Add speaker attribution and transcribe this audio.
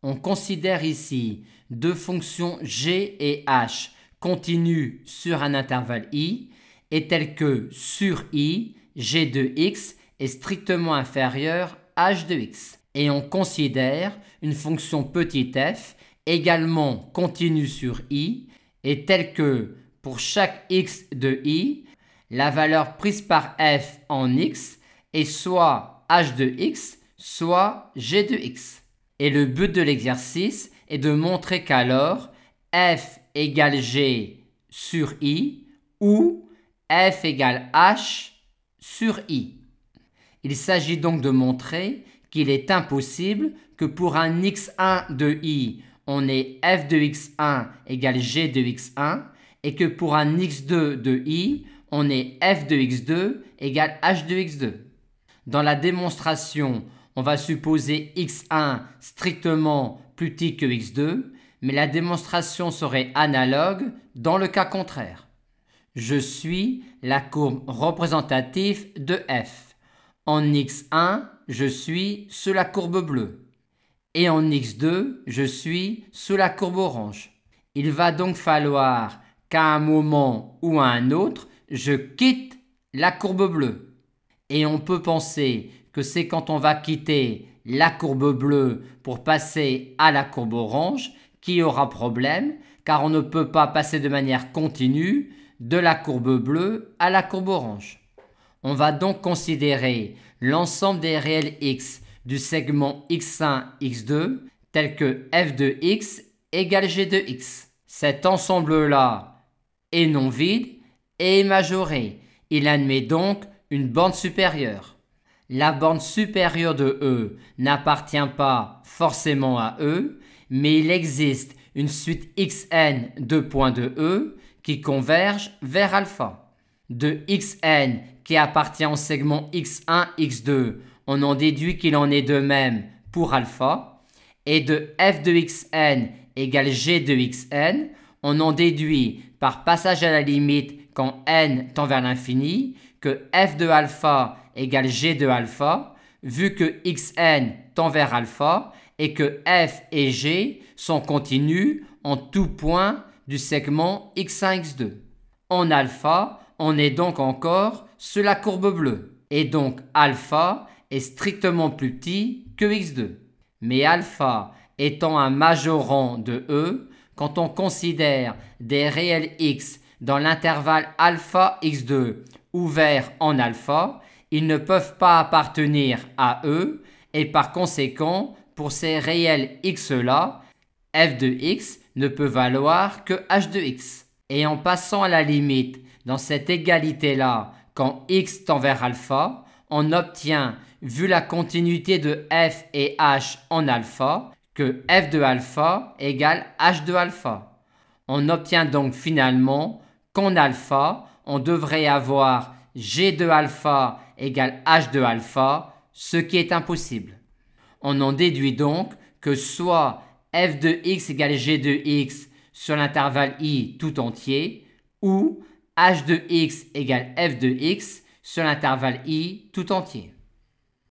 Speaker 1: On considère ici deux fonctions g et h continues sur un intervalle i et telles que sur i, g de x est strictement inférieur à h de x. Et on considère une fonction petit f également continue sur i et telle que pour chaque x de i, la valeur prise par f en x est soit h de x, soit g de x. Et le but de l'exercice est de montrer qu'alors f égale g sur i ou f égale h sur i. Il s'agit donc de montrer qu'il est impossible que pour un x1 de i, on ait f de x1 égale g de x1 et que pour un x2 de i, on ait f de x2 égale h de x2. Dans la démonstration, on va supposer x1 strictement plus petit que x2, mais la démonstration serait analogue dans le cas contraire. Je suis la courbe représentative de f. En x1, je suis sous la courbe bleue. Et en x2, je suis sous la courbe orange. Il va donc falloir qu'à un moment ou à un autre, je quitte la courbe bleue. Et on peut penser que c'est quand on va quitter la courbe bleue pour passer à la courbe orange qu'il y aura problème, car on ne peut pas passer de manière continue de la courbe bleue à la courbe orange. On va donc considérer l'ensemble des réels x du segment x1, x2, tel que f de x égale g de x. Cet ensemble-là est non vide et est majoré. Il admet donc une borne supérieure. La borne supérieure de E n'appartient pas forcément à E, mais il existe une suite xn de points de E qui convergent vers alpha. De xn qui appartient au segment x1, x2, on en déduit qu'il en est de même pour alpha, et de f de xn égale g de xn, on en déduit par passage à la limite quand n tend vers l'infini que f de alpha égale g de alpha, vu que xn tend vers alpha et que f et g sont continus en tout point du segment x1, x2. En alpha, on est donc encore sur la courbe bleue, et donc alpha est strictement plus petit que x2. Mais alpha étant un majorant de E, quand on considère des réels x dans l'intervalle alpha x2 ouvert en alpha, ils ne peuvent pas appartenir à E et par conséquent, pour ces réels x-là, f de x ne peut valoir que h de x. Et en passant à la limite dans cette égalité-là, quand x tend vers alpha, on obtient, vu la continuité de f et h en alpha, que f de alpha égale h de alpha. On obtient donc finalement qu'en alpha, on devrait avoir g de alpha égale h de alpha, ce qui est impossible. On en déduit donc que soit f de x égale g de x sur l'intervalle i tout entier, ou h de x égale f de x sur l'intervalle i tout entier.